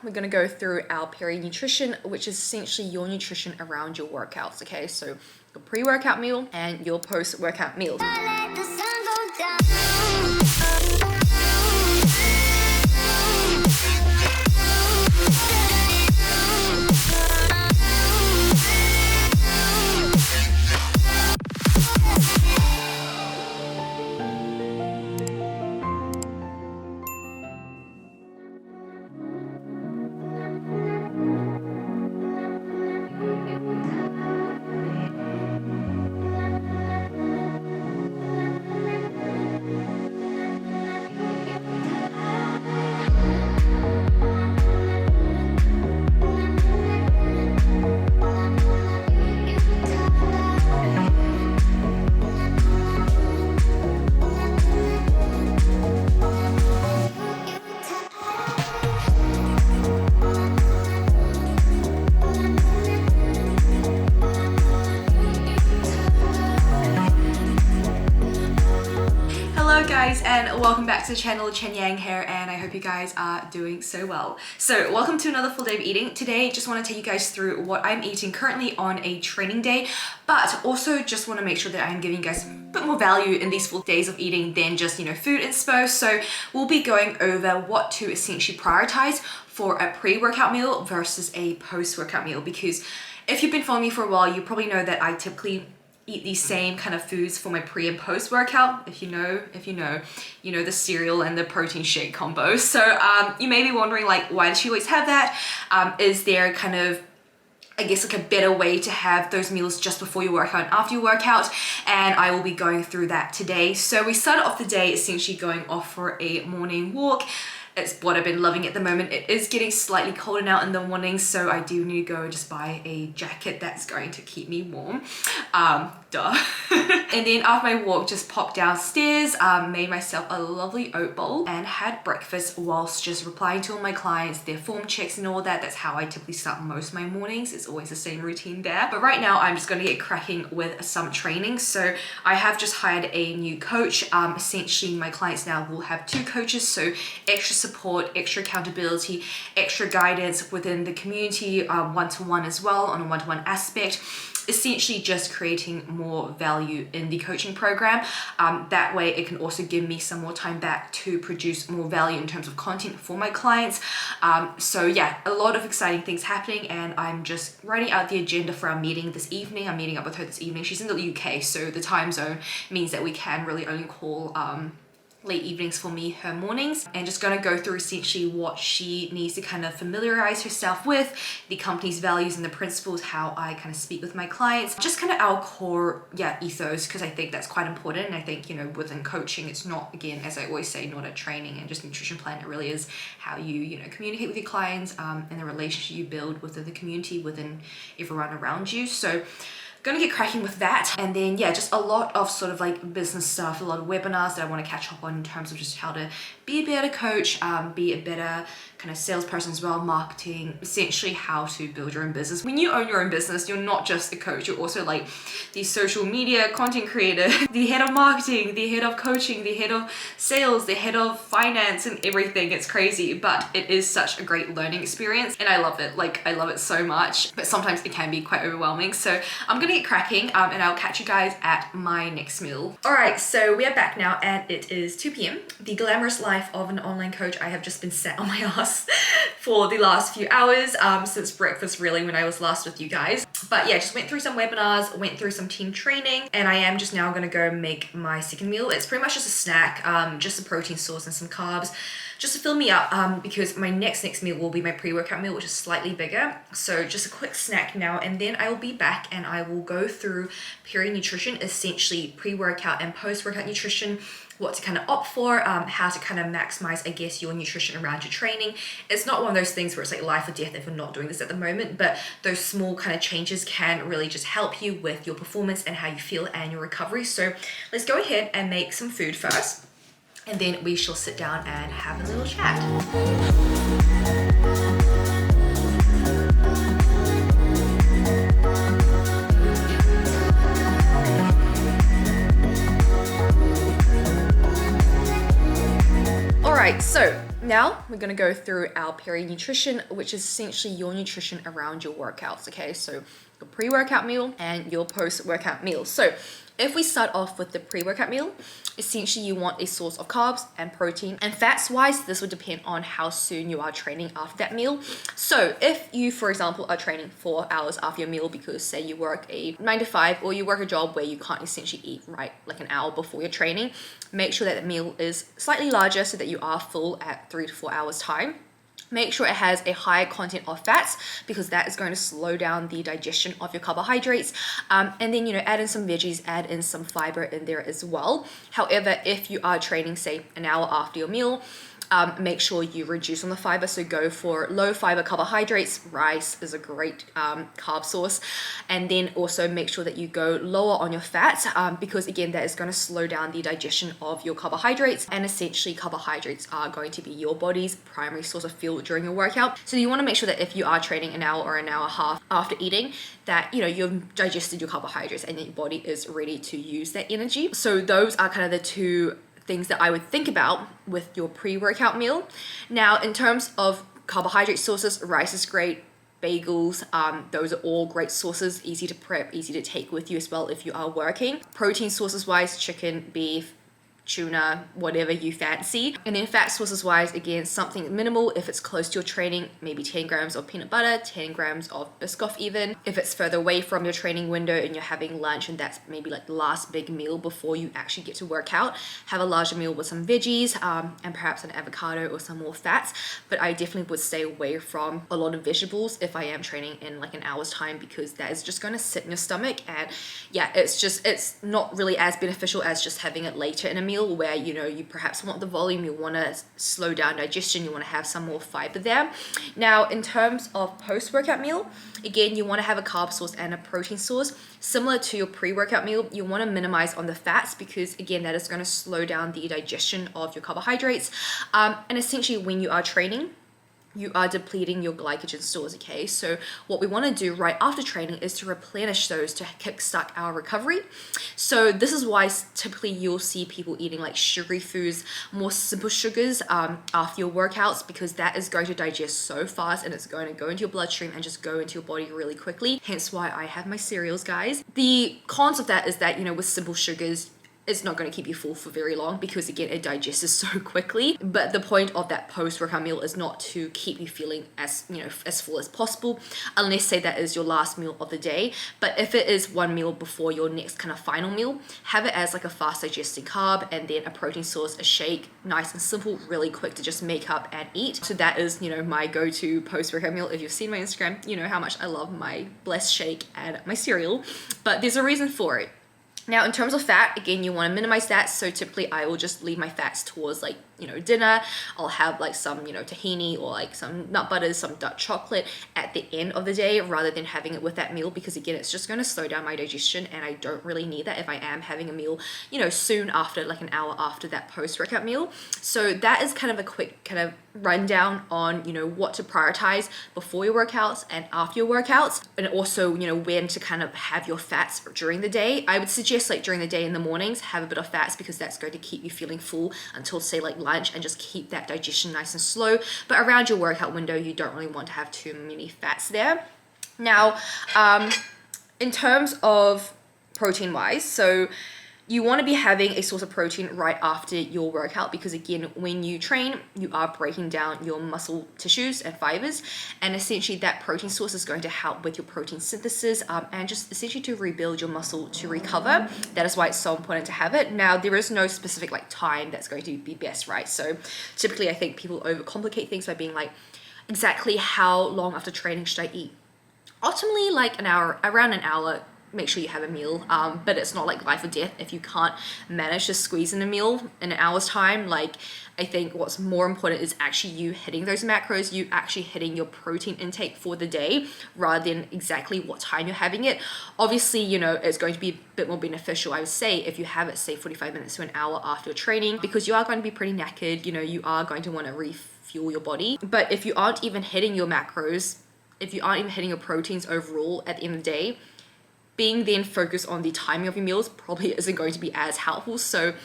we're gonna go through our peri-nutrition, which is essentially your nutrition around your workouts, okay? So your pre-workout meal and your post-workout meal. Hello guys, and welcome back to the channel. Chen Yang here, and I hope you guys are doing so well. So welcome to another full day of eating. Today just want to take you guys through what I'm eating currently on a training day, but also just want to make sure that I'm giving you guys a bit more value in these full days of eating than just, food inspo. So we'll be going over what to essentially prioritize for a pre-workout meal versus a post-workout meal, because if you've been following me for a while, you probably know that I typically eat these same kind of foods for my pre and post workout. If you know, the cereal and the protein shake combo. So you may be wondering, like, why does she always have that? Is there kind of, I guess, like a better way to have those meals just before your workout and after your workout? And I will be going through that today. So we started off the day essentially going off for a morning walk. It's what I've been loving at the moment. It is getting slightly colder now in the morning, so I do need to go just buy a jacket that's going to keep me warm. Duh. And then after my walk, just popped downstairs, made myself a lovely oat bowl and had breakfast whilst just replying to all my clients, their form checks and all that. That's how I typically start most of my mornings. It's always the same routine there. But right now I'm just going to get cracking with some training. So I have just hired a new coach. Essentially my clients now will have 2 coaches, so extra support, extra accountability, extra guidance within the community, one-to-one as well on a one-to-one aspect. Essentially just creating more value in the coaching program. That way it can also give me some more time back to produce more value in terms of content for my clients. So yeah, a lot of exciting things happening, and I'm just writing out the agenda for our meeting this evening. I'm meeting up with her this evening. She's in the UK, so the time zone means that we can really only call late evenings for me, her mornings, and just gonna go through essentially what she needs to kind of familiarize herself with, the company's values and the principles, how I kind of speak with my clients, just kind of our core ethos, because I think that's quite important. And I think, within coaching, it's not, again, as I always say, not a training and just nutrition plan. It really is how you communicate with your clients, and the relationship you build within the community, within everyone around you. So gonna get cracking with that. And then just a lot of sort of like business stuff, a lot of webinars that I want to catch up on in terms of just how to be a better coach, be a better kind of salesperson as well, marketing, essentially how to build your own business. When you own your own business, you're not just a coach, you're also like the social media content creator, the head of marketing, the head of coaching, the head of sales, the head of finance and everything. It's crazy, but it is such a great learning experience and I love it. Like, I love it so much, but sometimes it can be quite overwhelming. So I'm gonna get cracking and I'll catch you guys at my next meal. All right, so we are back now and it is 2 p.m. The glamorous life of an online coach. I have just been sat on my ass for the last few hours since breakfast, really, when I was last with you guys. But yeah, just went through some webinars, went through some team training, and I am just now gonna go make my second meal. It's pretty much just a snack, just a protein source and some carbs, just to fill me up, because my next meal will be my pre-workout meal, which is slightly bigger. So just a quick snack now, and then I will be back and I will go through peri-nutrition, essentially pre-workout and post-workout nutrition, what to kind of opt for, how to kind of maximize, I guess, your nutrition around your training. It's not one of those things where it's like life or death if we're not doing this at the moment, but those small kind of changes can really just help you with your performance and how you feel and your recovery. So let's go ahead and make some food first, and then we shall sit down and have a little chat. So now we're gonna go through our peri-nutrition, which is essentially your nutrition around your workouts, okay? So your pre-workout meal and your post-workout meal. So if we start off with the pre-workout meal, essentially you want a source of carbs and protein, and fats wise, this would depend on how soon you are training after that meal. So if you, for example, are training 4 hours after your meal because say you work a 9 to 5 or you work a job where you can't essentially eat right like an hour before your training, make sure that the meal is slightly larger so that you are full at 3 to 4 hours time. Make sure it has a higher content of fats because that is going to slow down the digestion of your carbohydrates. And then, add in some veggies, add in some fiber in there as well. However, if you are training, say, an hour after your meal, make sure you reduce on the fiber. So go for low fiber carbohydrates. Rice is a great carb source. And then also make sure that you go lower on your fats because again, that is going to slow down the digestion of your carbohydrates. And essentially carbohydrates are going to be your body's primary source of fuel during your workout. So you want to make sure that if you are training an hour or an hour and a half after eating, that you've digested your carbohydrates and your body is ready to use that energy. So those are kind of the two things that I would think about with your pre-workout meal. Now, in terms of carbohydrate sources, rice is great, bagels, those are all great sources, easy to prep, easy to take with you as well if you are working. Protein sources wise, chicken, beef, tuna, whatever you fancy. And then fat sources wise, again, something minimal. If it's close to your training, maybe 10 grams of peanut butter, 10 grams of Biscoff even. If it's further away from your training window and you're having lunch and that's maybe like the last big meal before you actually get to work out, have a larger meal with some veggies and perhaps an avocado or some more fats. But I definitely would stay away from a lot of vegetables if I am training in like an hour's time because that is just going to sit in your stomach. And yeah, it's not really as beneficial as just having it later in a meal where you perhaps want the volume, you want to slow down digestion, you want to have some more fiber there. Now in terms of post-workout meal, again, you want to have a carb source and a protein source. Similar to your pre-workout meal, you want to minimize on the fats because again, that is going to slow down the digestion of your carbohydrates. And essentially when you are training, you are depleting your glycogen stores, okay? So what we want to do right after training is to replenish those to kickstart our recovery. So this is why typically you'll see people eating like sugary foods, more simple sugars after your workouts because that is going to digest so fast and it's going to go into your bloodstream and just go into your body really quickly. Hence why I have my cereals, guys. The cons of that is that, with simple sugars, it's not going to keep you full for very long because again, it digests so quickly. But the point of that post-workout meal is not to keep you feeling as full as possible, unless say that is your last meal of the day. But if it is one meal before your next kind of final meal, have it as like a fast digesting carb and then a protein source, a shake, nice and simple, really quick to just make up and eat. So that is, my go-to post-workout meal. If you've seen my Instagram, you know how much I love my blessed shake and my cereal, but there's a reason for it. Now, in terms of fat, again, you want to minimize that. So typically I will just leave my fats towards like, dinner. I'll have like some, tahini or like some nut butters, some dark chocolate at the end of the day rather than having it with that meal because again, it's just going to slow down my digestion and I don't really need that if I am having a meal, soon after, like an hour after that post-workout meal. So that is kind of a quick kind of rundown on, what to prioritize before your workouts and after your workouts, and also, when to kind of have your fats during the day. I would suggest like during the day in the mornings, have a bit of fats because that's going to keep you feeling full until say like lunch and just keep that digestion nice and slow. But around your workout window, you don't really want to have too many fats there. Now, in terms of protein wise, so you want to be having a source of protein right after your workout because again, when you train, you are breaking down your muscle tissues and fibers, and essentially that protein source is going to help with your protein synthesis and just essentially to rebuild your muscle to recover. That is why it's so important to have it. Now, there is no specific like time that's going to be best, right? So typically I think people overcomplicate things by being like, exactly how long after training should I eat? Ultimately, like an hour, around an hour, make sure you have a meal, but it's not like life or death if you can't manage to squeeze in a meal in an hour's time. Like, I think what's more important is actually you hitting those macros, you actually hitting your protein intake for the day rather than exactly what time you're having it. Obviously, it's going to be a bit more beneficial, I would say, if you have it, say 45 minutes to an hour after your training, because you are going to be pretty knackered, you are going to want to refuel your body. But if you aren't even hitting your macros, if you aren't even hitting your proteins overall at the end of the day, being then focused on the timing of your meals probably isn't going to be as helpful. So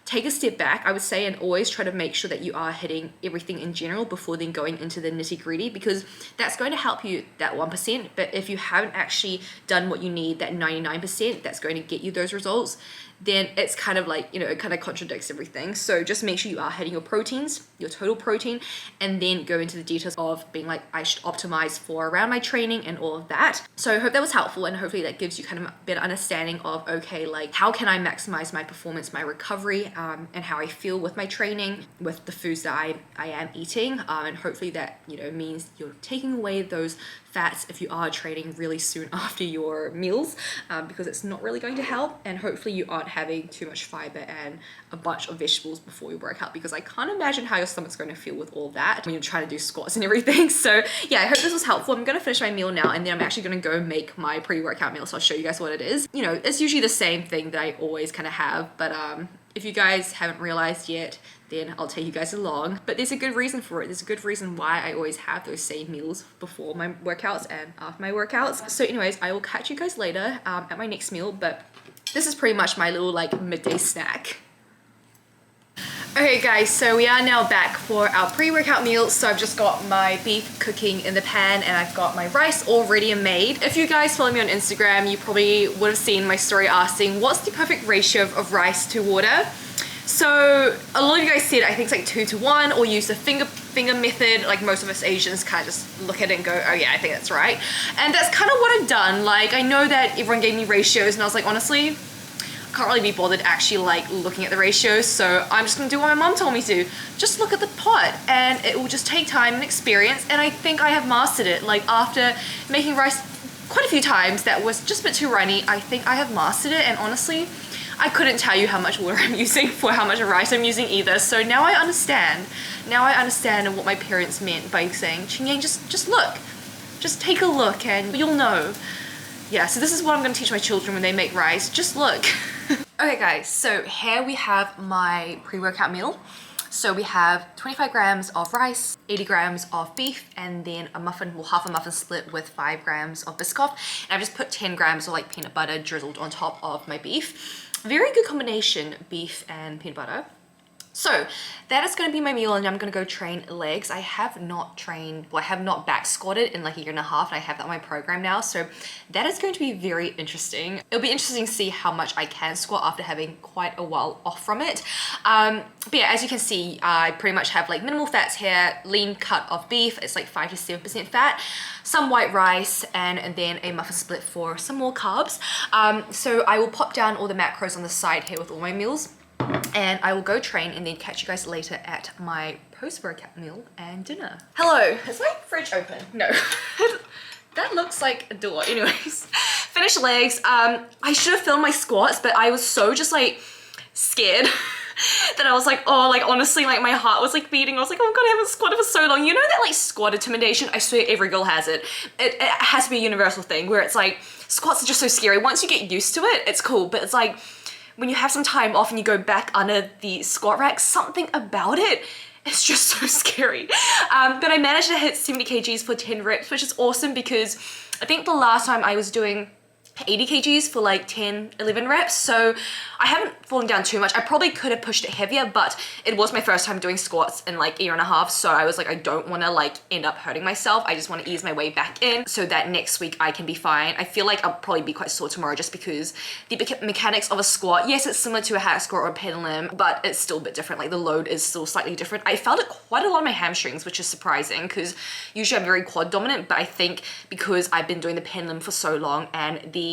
take a step back, I would say, and always try to make sure that you are hitting everything in general before then going into the nitty gritty, because that's going to help you that 1%. But if you haven't actually done what you need, that 99% that's going to get you those results, then it's kind of like, you know, it kind of contradicts everything. So just make sure you are hitting your proteins, your total protein, and then go into the details of being like, I should optimize for around my training and all of that. So I hope that was helpful, and hopefully that gives you kind of a better understanding of, okay, like how can I maximize my performance, my recovery, and how I feel with my training, with the foods that I am eating. And hopefully that, you know, means you're taking away those fats if you are training really soon after your meals, because it's not really going to help. And hopefully you aren't having too much fiber and a bunch of vegetables before your workout, because I can't imagine how your stomach's going to feel with all that when you're trying to do squats and everything. So yeah, I hope this was helpful. I'm going to finish my meal now, and then I'm actually going to go make my pre-workout meal. So I'll show you guys what it is. You know, it's usually the same thing that I always kind of have, but if you guys haven't realized yet, then I'll take you guys along. But there's a good reason for it. There's a good reason why I always have those same meals before my workouts and after my workouts. So anyways, I will catch you guys later at my next meal, but this is pretty much my little like midday snack. Okay guys, so we are now back for our pre-workout meal. So I've just got my beef cooking in the pan, and I've got my rice already made. If you guys follow me on Instagram, you probably would have seen my story asking what's the perfect ratio of rice to water. So a lot of you guys said I think it's like 2 to 1, or use the finger method. Like most of us Asians kind of just look at it and go, oh yeah, I think that's right. And that's kind of what I've done. Like I know that everyone gave me ratios, and I was like, honestly, I can't really be bothered actually like looking at the ratios, so I'm just gonna do what my mom told me to. Just look at the pot, and it will just take time and experience, and I think I have mastered it. Like after making rice quite a few times that was just a bit too runny, I think I have mastered it. And honestly, I couldn't tell you how much water I'm using for how much rice I'm using either. So now I understand. Now I understand what my parents meant by saying, Chin-Yang, just look. Just take a look and you'll know. Yeah, so this is what I'm gonna teach my children when they make rice. Just look. Okay guys, so here we have my pre-workout meal. So we have 25 grams of rice, 80 grams of beef, and then a muffin, well half a muffin split with 5 grams of Biscoff. And I've just put 10 grams of like peanut butter drizzled on top of my beef. Very good combination, beef and peanut butter. So that is going to be my meal, and I'm going to go train legs. I have not trained, well I have not back squatted in like a year and a half, and I have that on my program now. So that is going to be very interesting. It'll be interesting to see how much I can squat after having quite a while off from it. But yeah, as you can see, I pretty much have like minimal fats here, lean cut of beef. It's like 5 to 7% fat, some white rice, and then a muffin split for some more carbs. So I will pop down all the macros on the side here with all my meals, and I will go train and then catch you guys later at my post-workout meal and dinner. Hello, is my fridge open? No, that looks like a door. Anyways, finished legs. I should have filmed my squats, but I was so just like scared that I was like, oh, like honestly, like my heart was like beating. I was like, oh god, I haven't squatted for so long. You know that like squat intimidation? I swear every girl has it. It has to be a universal thing where it's like, squats are just so scary. Once you get used to it, it's cool, but it's like, when you have some time off and you go back under the squat rack, something about it, it's just so scary. But I managed to hit 70 kgs for 10 reps, which is awesome, because I think the last time I was doing 80 kgs for like 10, 11 reps. So I haven't fallen down too much. I probably could have pushed it heavier, but it was my first time doing squats in like a year and a half. So I was like, I don't want to like end up hurting myself. I just want to ease my way back in so that next week I can be fine. I feel like I'll probably be quite sore tomorrow just because the mechanics of a squat, yes, it's similar to a hack squat or a pendulum, but it's still a bit different. Like the load is still slightly different. I felt it quite a lot on my hamstrings, which is surprising because usually I'm very quad dominant, but I think because I've been doing the pendulum for so long and the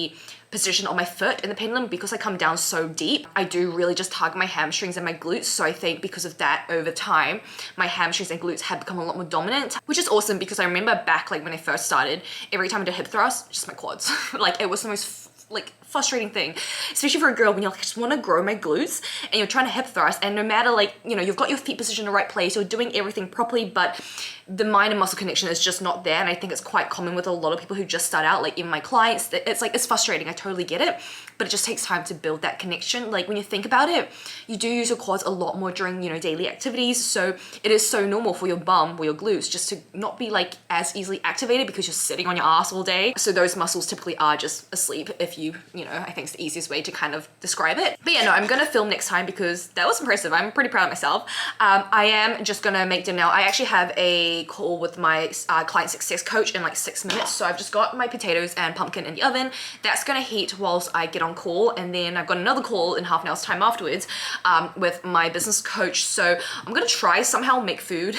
position on my foot in the pendulum, because I come down so deep, I do really just tug my hamstrings and my glutes. So I think because of that, over time, my hamstrings and glutes have become a lot more dominant, which is awesome because I remember back like when I first started, every time I did hip thrust, just my quads. Like it was the most like frustrating thing, especially for a girl when you're like, I just want to grow my glutes and you're trying to hip thrust, and no matter like, you know, you've got your feet positioned in the right place, you're doing everything properly, but the mind and muscle connection is just not there. And I think it's quite common with a lot of people who just start out, like even my clients, it's like, it's frustrating. I totally get it, but it just takes time to build that connection. Like when you think about it, you do use your quads a lot more during, you know, daily activities. So it is so normal for your bum or your glutes just to not be like as easily activated because you're sitting on your ass all day. So those muscles typically are just asleep if you you know, I think it's the easiest way to kind of describe it. But yeah, no, I'm gonna film next time because that was impressive. I'm pretty proud of myself. I am just gonna make dinner now. I actually have a call with my client success coach in like 6 minutes. So I've just got my potatoes and pumpkin in the oven. That's gonna heat whilst I get on call. And then I've got another call in half an hour's time afterwards with my business coach. So I'm gonna try somehow make food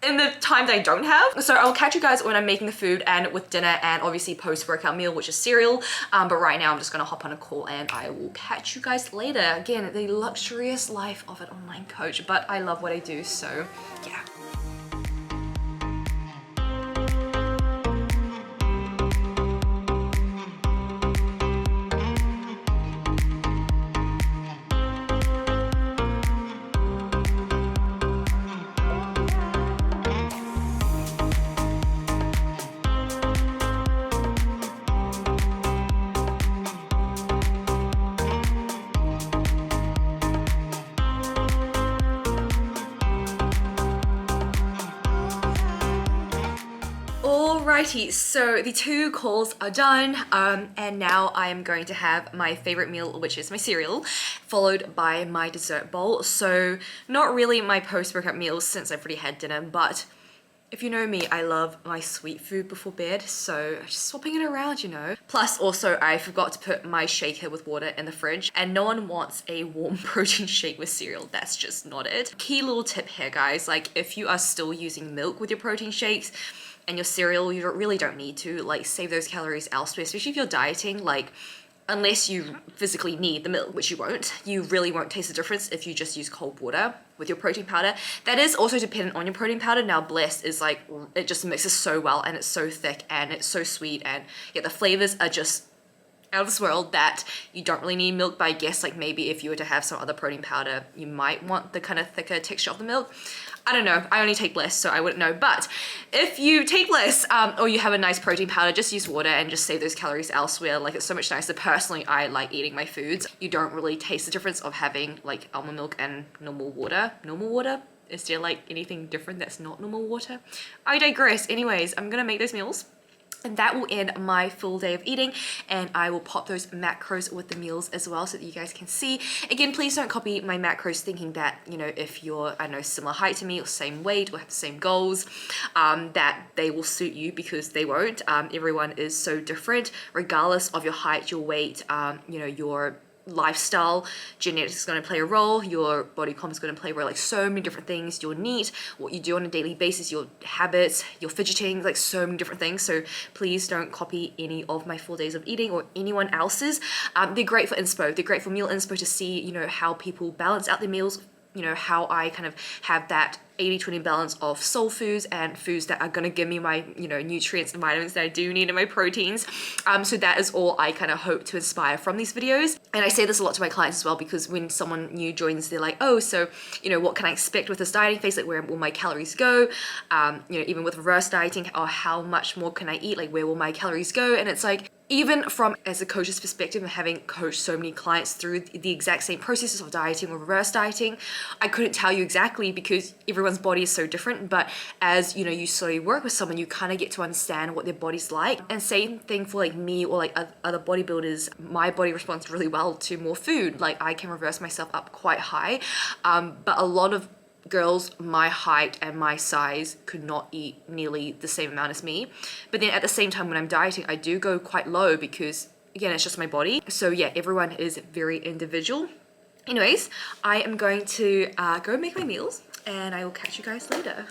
in the time that I don't have. So I'll catch you guys when I'm making the food and with dinner and obviously post-workout meal, which is cereal. But right now I'm just gonna hop on a call and I will catch you guys later. Again, the luxurious life of an online coach, but I love what I do, so yeah. Alrighty, so the 2 calls are done, and now I am going to have my favorite meal, which is my cereal, followed by my dessert bowl. So not really my post-workout meals since I've already had dinner, but if you know me, I love my sweet food before bed, so just swapping it around, you know. Plus also I forgot to put my shaker with water in the fridge, and no one wants a warm protein shake with cereal. That's just not it. Key little tip here, guys, like if you are still using milk with your protein shakes, and your cereal, you really don't need to, like, save those calories elsewhere, especially if you're dieting. Like, unless you physically need the milk, which you won't, you really won't taste the difference if you just use cold water with your protein powder. That is also dependent on your protein powder. Now Blessed is like, it just mixes so well and it's so thick and it's so sweet, and yeah, the flavors are just out of this world that you don't really need milk. But I guess like maybe if you were to have some other protein powder, you might want the kind of thicker texture of the milk. I don't know, I only take Blessed, so I wouldn't know. But if you take Blessed, or you have a nice protein powder, just use water and just save those calories elsewhere. Like, it's so much nicer. Personally, I like eating my foods. You don't really taste the difference of having like almond milk and normal water. Normal water? Is there like anything different that's not normal water? I digress. Anyways, I'm gonna make those meals. And that will end my full day of eating, and I will pop those macros with the meals as well so that you guys can see. Again, please don't copy my macros thinking that, you know, if you're, I know, similar height to me or same weight or have the same goals, that they will suit you, because they won't. Everyone is so different, regardless of your height, your weight, you know, your lifestyle. Genetics is going to play a role, your body comp is going to play a role, like so many different things, your NEAT, what you do on a daily basis, your habits, your fidgeting, like so many different things. So please don't copy any of my full days of eating or anyone else's. They're great for inspo, they're great for meal inspo to see, you know, how people balance out their meals, you know, how I kind of have that 80-20 balance of soul foods and foods that are going to give me my, you know, nutrients and vitamins that I do need in my proteins. So that is all I kind of hope to inspire from these videos. And I say this a lot to my clients as well, because when someone new joins, they're like, oh, so, you know, what can I expect with this dieting phase? Like, where will my calories go? You know, even with reverse dieting, or how much more can I eat? Like, where will my calories go? And it's like, even from as a coach's perspective, and having coached so many clients through the exact same processes of dieting or reverse dieting, I couldn't tell you exactly, because everyone's body is so different. But as you know, you slowly work with someone, you kind of get to understand what their body's like. And same thing for like me or like other bodybuilders. My body responds really well to more food. Like, I can reverse myself up quite high, but a lot of girls my height and my size could not eat nearly the same amount as me. But then at the same time, when I'm dieting, I do go quite low, because again, it's just my body. So yeah, everyone is very individual. Anyways, I am going to go make my meals, and I will catch you guys later.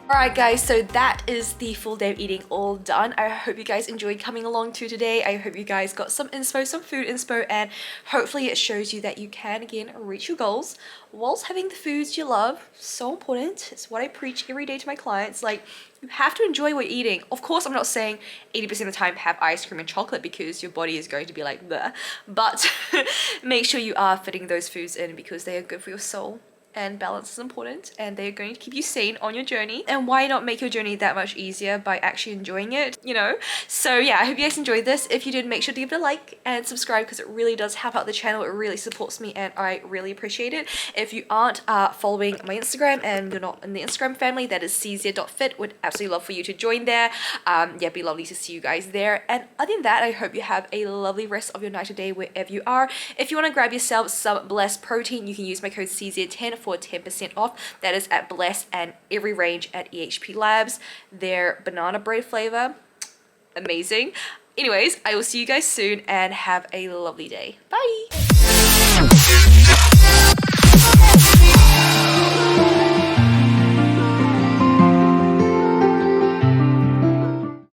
Alright guys, so that is the full day of eating all done. I hope you guys enjoyed coming along to today. I hope you guys got some inspo, some food inspo, and hopefully it shows you that you can, again, reach your goals whilst having the foods you love. So important. It's what I preach every day to my clients. Like, you have to enjoy what you're eating. Of course, I'm not saying 80% of the time have ice cream and chocolate because your body is going to be like, bleh. But make sure you are fitting those foods in because they are good for your soul. And balance is important, and they're going to keep you sane on your journey. And why not make your journey that much easier by actually enjoying it, you know? So yeah, I hope you guys enjoyed this. If you did, make sure to give it a like and subscribe because it really does help out the channel. It really supports me and I really appreciate it. If you aren't following my Instagram and you're not in the Instagram family, that is czia.fit. Would absolutely love for you to join there. Yeah, it'd be lovely to see you guys there. And other than that, I hope you have a lovely rest of your night or day wherever you are. If you want to grab yourself some Blessed protein, you can use my code czia10 for 10% off. That is at Blessed and every range at EHP Labs. Their banana bread flavor, amazing. Anyways, I will see you guys soon and have a lovely day. Bye!